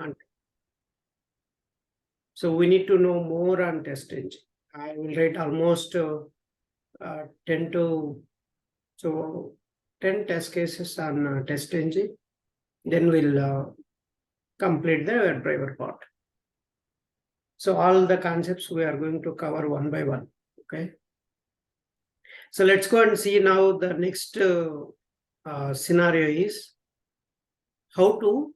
And so we need to know more on test engine. I will write almost 10 to 10 test cases on test engine. Then we'll complete the WebDriver part. So all the concepts we are going to cover one by one. Okay. So let's go and see now the next scenario is how to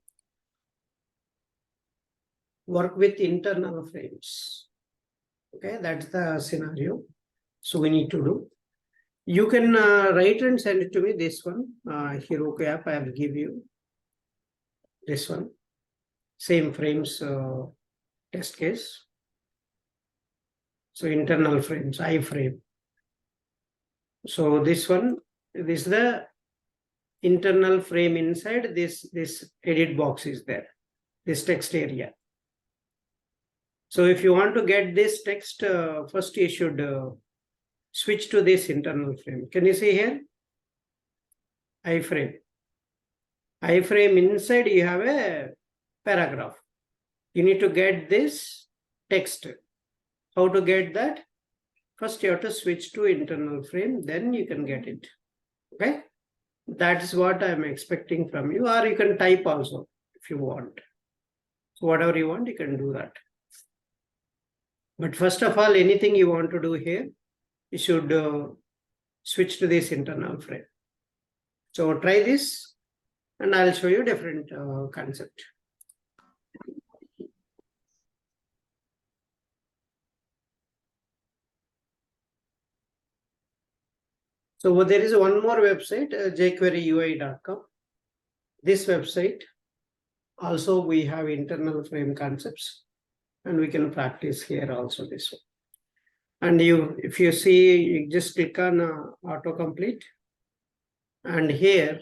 work with internal frames. Okay, that's the scenario. So we need to do. You can write and send it to me. This one, Heroku app, I will give you this one. Same frames test case. So internal frames, iframe. So this one, this is the internal frame inside this edit box is there, this text area. So if you want to get this text, first you should switch to this internal frame. Can you see here? iframe. iframe inside you have a paragraph. You need to get this text. How to get that? First you have to switch to internal frame, then you can get it. Okay, that is what I'm expecting from you, or you can type also if you want. So whatever you want, you can do that. But first of all, anything you want to do here, you should switch to this internal frame. So try this and I'll show you different concept. So there is one more website, jQueryui.com. This website also we have internal frame concepts, and we can practice here also this one. And if you see, you just click on autocomplete, and here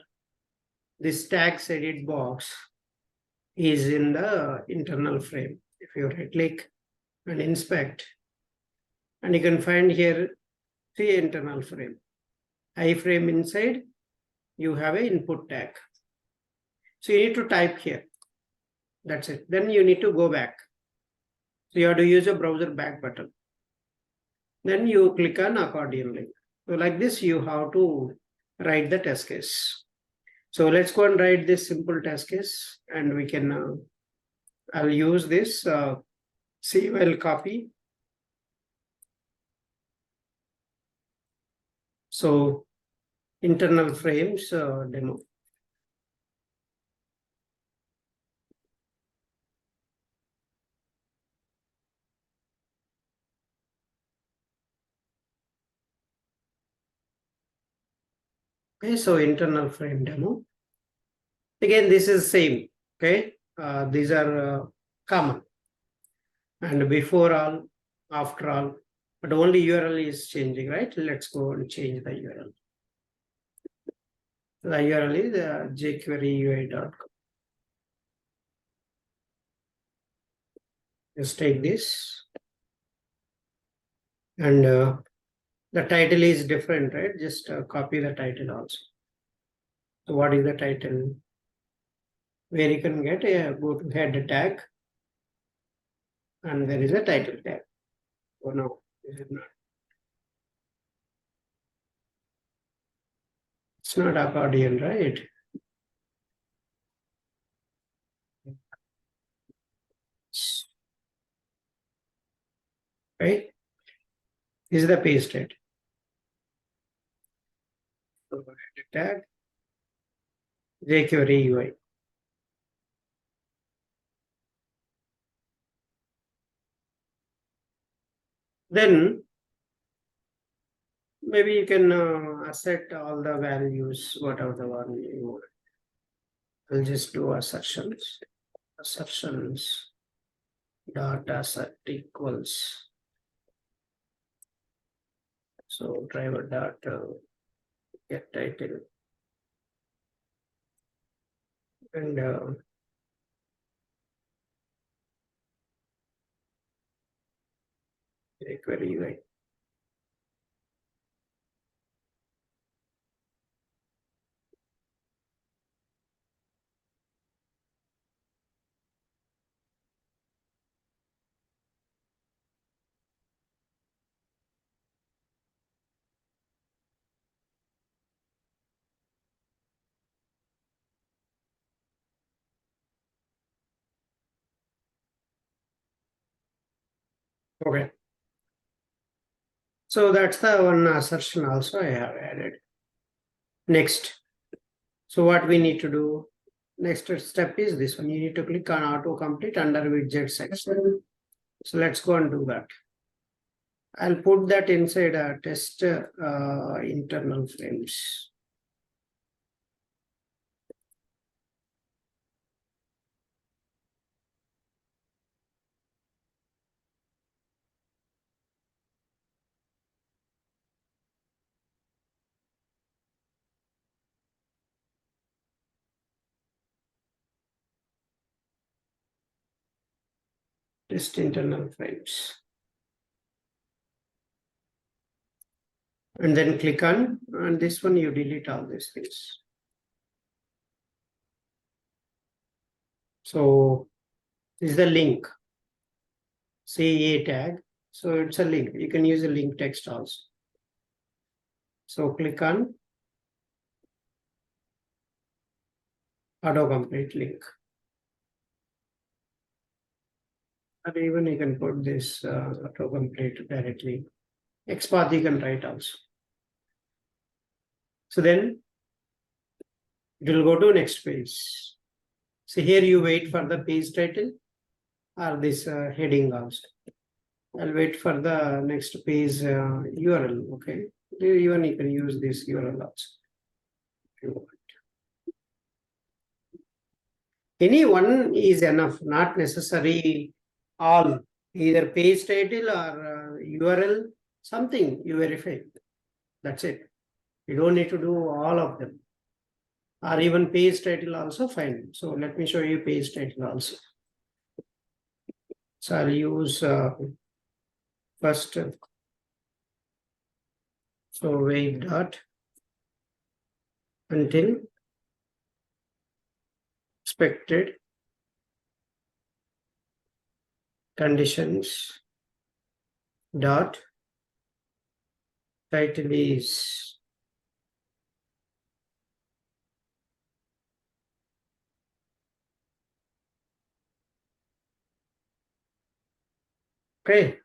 this tags edit box is in the internal frame. If you right click and inspect, and you can find here the internal frame. iframe inside, you have an input tag. So you need to type here. That's it. Then you need to go back. So you have to use a browser back button. Then you click on accordion link. So like this, you have to write the test case. So let's go and write this simple test case, and we can, I'll use this CVL copy. So internal frames demo. Okay, so internal frame demo. Again, this is same. Okay, these are common. And before all, after all, but only URL is changing, right? Let's go and change the URL. The URL is jQueryui.com. Just take this, and the title is different, right? Just copy the title also. So what is the title? Where you can get go to head tag, and there is a title tag. Oh no, this is not. It's not accordion, right? Right? This is the pasted. So head tag jQuery UI. Then maybe you can asset all the values, whatever the one you want. We'll just do assertions. Assertions dot asset equals. So driver dot get title, and jQuery UI. Okay. So that's the one assertion also I have added. Next. So what we need to do, next step is this one. You need to click on autocomplete under widget section. So let's go and do that. I'll put that inside a test internal frames. Test internal frames. And then click on, and this one you delete all these things. So this is the link. CA tag. So it's a link. You can use a link text also. So click on autocomplete link. And even you can put this autocomplete directly. XPath you can write also. So then it will go to next page. So here you wait for the page title or this heading also. I'll wait for the next page URL. Okay. Even you can use this URL also. If you want. Any one is enough, not necessary all. Either page title or URL, something you verify. That's it. You don't need to do all of them. Or even page title also fine. So let me show you page title also. So I'll use first. So wait dot until expected conditions dot title is okay.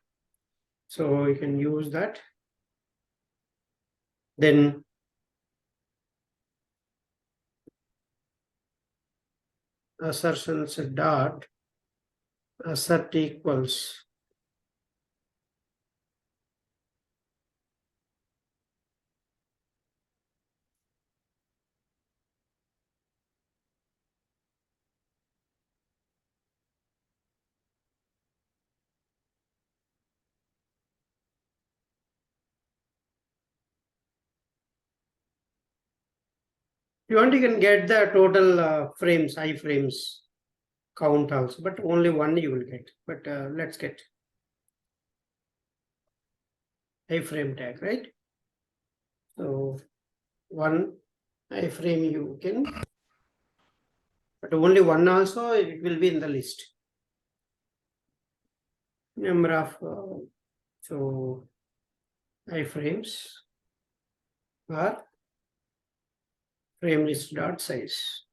So you can use that. Then assertions dot assert equals you want you can get the total frames, iframes count also, but only one you will get. But let's get iframe tag, right? So one iframe you can, but only one also it will be in the list. Number of so iframes are frame list dot size.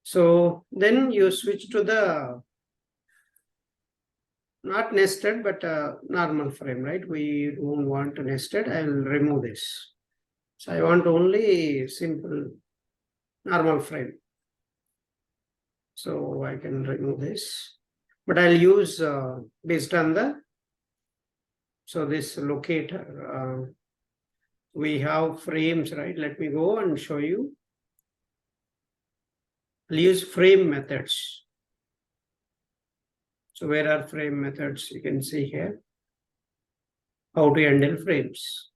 So then you switch to the not nested, but normal frame, right? We don't want nested. I'll remove this. So I want only simple normal frame. So I can remove this, but I'll use based on the, so this locator, we have frames, right? Let me go and show you. I'll use frame methods. So where are frame methods? You can see here how to handle frames.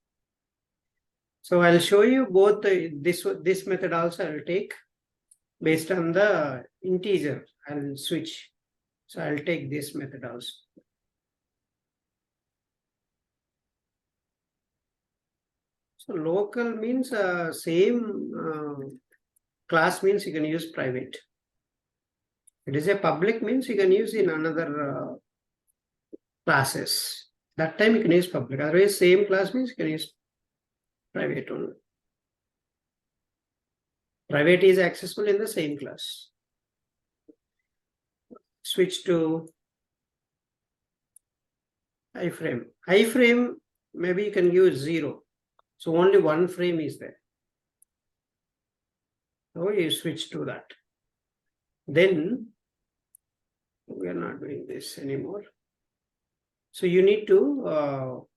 So I'll show you both this method also I'll take based on the integer. I'll switch. So I'll take this method also. So local means same class means you can use private. It is a public means you can use in another classes. That time you can use public. Otherwise, same class means you can use private only. Private is accessible in the same class. Switch to iframe. Iframe, maybe you can use 0. So only one frame is there. So you switch to that. Then we are not doing this anymore. So you need to,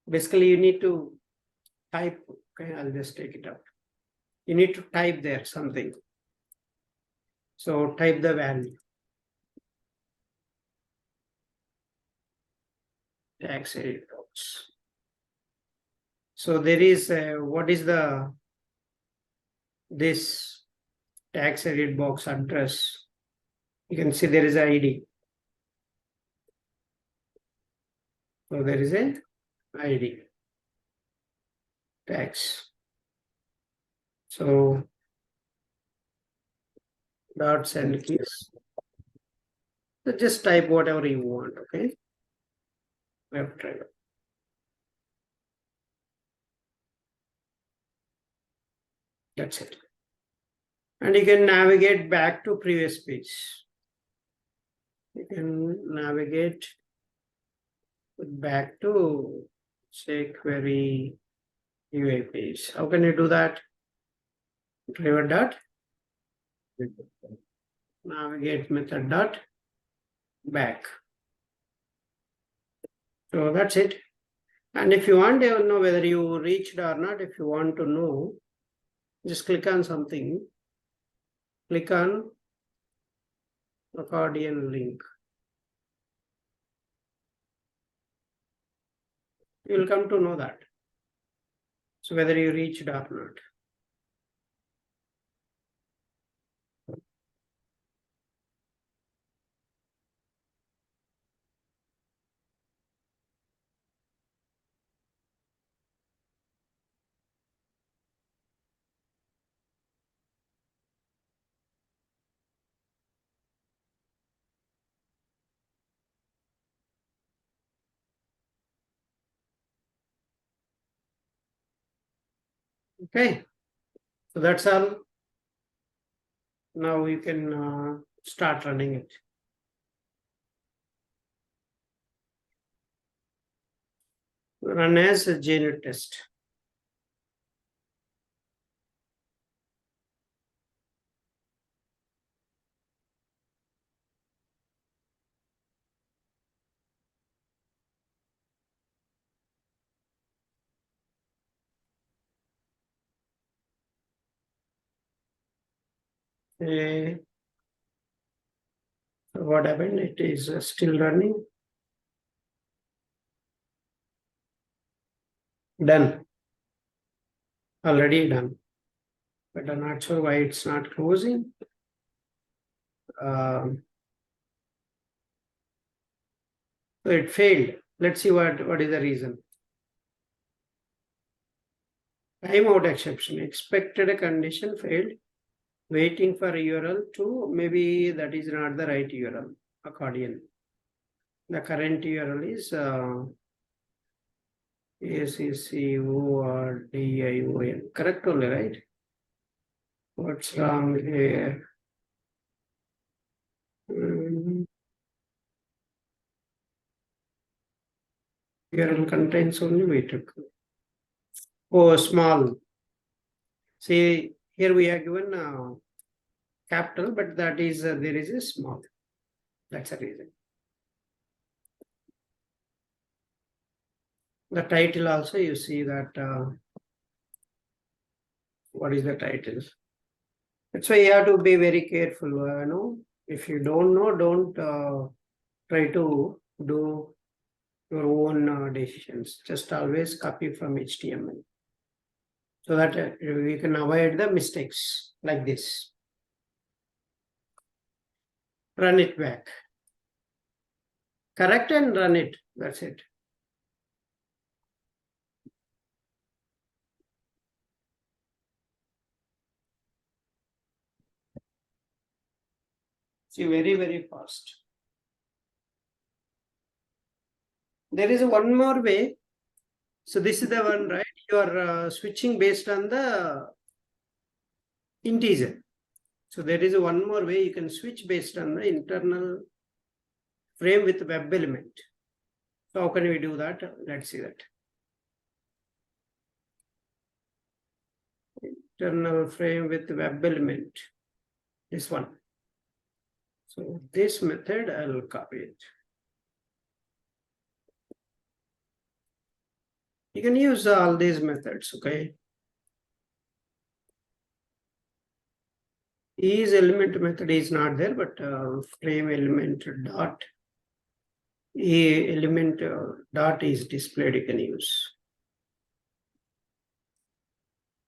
basically you need to type, okay, I'll just take it out. You need to type there something. So type the value. Tax edit box. So there is, what is this tax edit box address? You can see there is an ID. So there is a ID. Tax. So dot send keys. So just type whatever you want, okay? WebDriver. That's it. And you can navigate back to previous page. You can navigate back to jQuery UI page. How can you do that? Driver dot navigate method dot back. So that's it. And if you want to know whether you reached or not, if you want to know, just click on something. Click on accordion link. You will come to know that. So whether you reached or not. Okay. So that's all. Now you can start running it. Run as a JUnit test. So what happened? It is still running. Done. Already done. But I'm not sure why it's not closing. So it failed. Let's see what is the reason. Timeout exception. Expected a condition failed. Waiting for URL to, maybe that is not the right URL. Accordion. The current URL is ACCORDION. Correct only, right? What's wrong here? URL contains only wait. Oh, small. See, here we are given capital, but that is there is a small. That's the reason. The title also, you see that what is the title? That's why you have to be very careful. No, if you don't know, don't try to do your own decisions. Just always copy from HTML so that we can avoid the mistakes like this. Run it back. Correct and run it. That's it. See, very, very fast. There is one more way. So this is the one, right? You are switching based on the integer. So there is one more way you can switch based on the internal frame with web element. So how can we do that? Let's see that. Internal frame with web element. This one. So this method, I'll copy it. You can use all these methods, okay? Is element method is not there, but frame element dot element dot is displayed. You can use,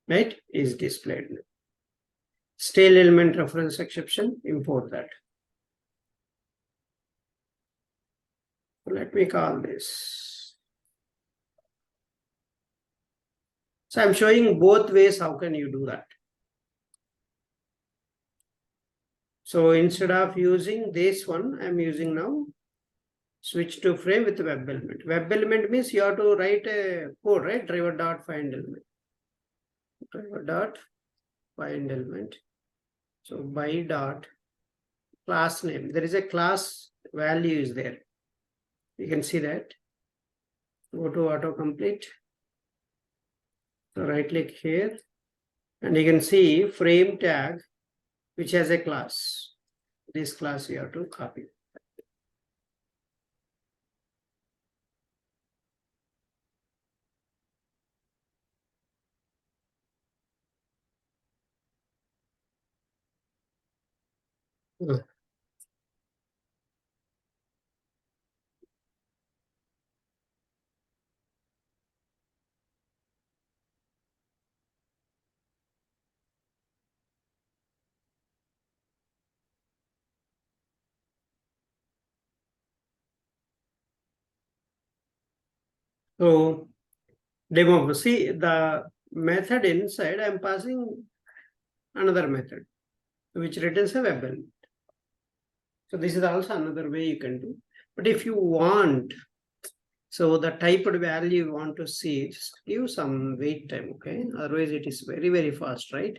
right? Is displayed. Stale element reference exception. Import that. Let me call this. So I'm showing both ways. How can you do that? So instead of using this one, I'm using now switch to frame with web element. Web element means you have to write a code, right? Driver dot find element. Driver dot find element. So by dot class name. There is a class value is there. You can see that. Go to autocomplete. So right click here. And you can see frame tag, which has a class. This class you have to copy. So demo, see the method inside, I'm passing another method, which returns a web element. So this is also another way you can do. But if you want, so the typed value you want to see, just give some wait time, okay? Otherwise it is very, very fast, right?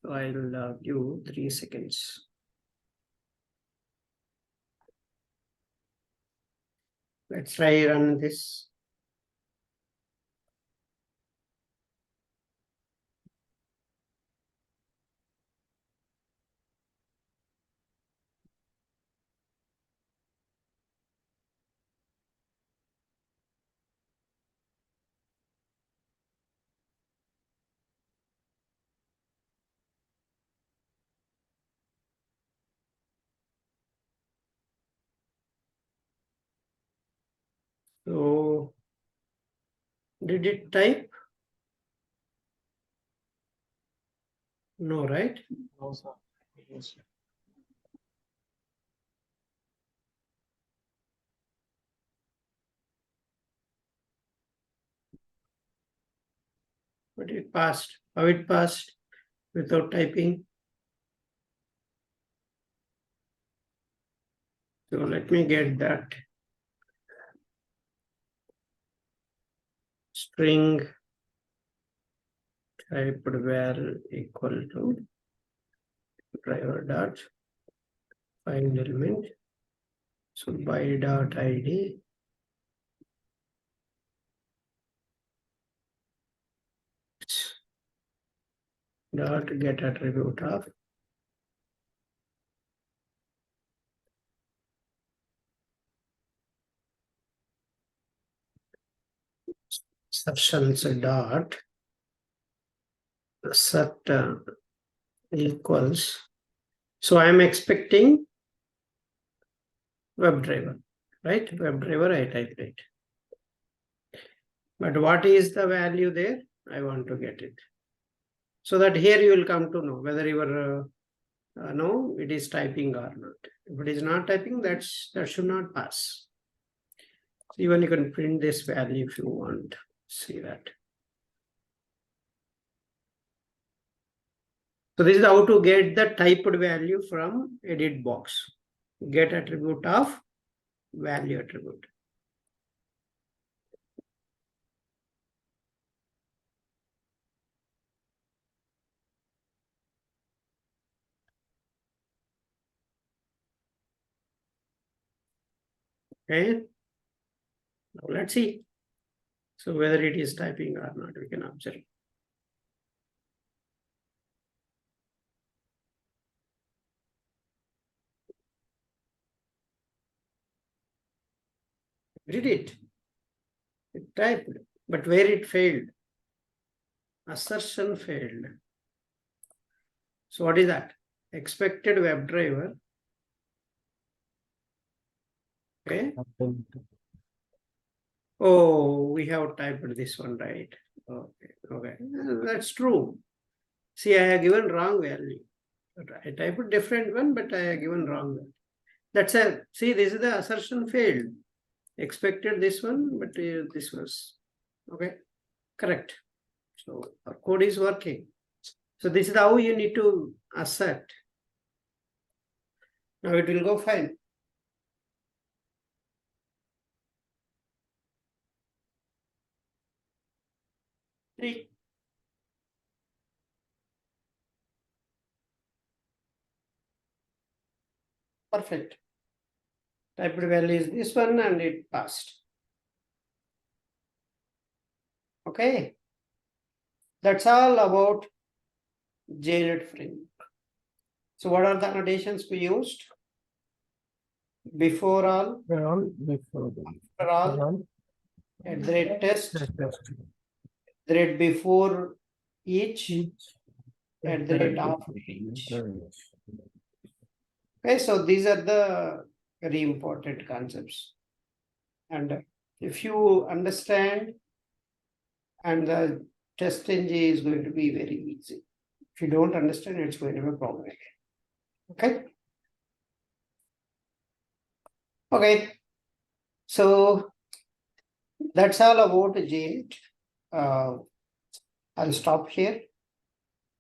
So I'll give 3 seconds. Let's try run this. So did it type? No, right? No, sir. Yes. But it passed. How it passed without typing? So let me get that. String typed var equal to driver dot find element. So by dot id dot get attribute of substance dot set equals. So I'm expecting WebDriver, right? WebDriver I typed it. But what is the value there? I want to get it. So that here you will come to know whether your no, it is typing or not. If it is not typing, that should not pass. So even you can print this value if you want. See that. So this is how to get the typed value from edit box. Get attribute of value attribute. Okay. Now let's see. So whether it is typing or not, we can observe. Read it. It typed, but where it failed? Assertion failed. So what is that? Expected WebDriver. Okay. Oh, we have typed this one, right? Okay, okay. That's true. See, I have given wrong value. I typed different one, but I have given wrong value. That's a, see, this is the assertion failed. Expected this one, but this was, okay, correct. So our code is working. So this is how you need to assert. Now it will go fine. See, perfect. Typed value is this one and it passed. Okay. That's all about JNet framework. So what are the annotations we used? Before all, Before after all, at the rate test, the rate before each, at the rate after each. Okay, so these are the very important concepts. And if you understand, and the test engine is going to be very easy. If you don't understand, it's going to be a problem again. Okay. Okay. So that's all about JNet. I'll stop here.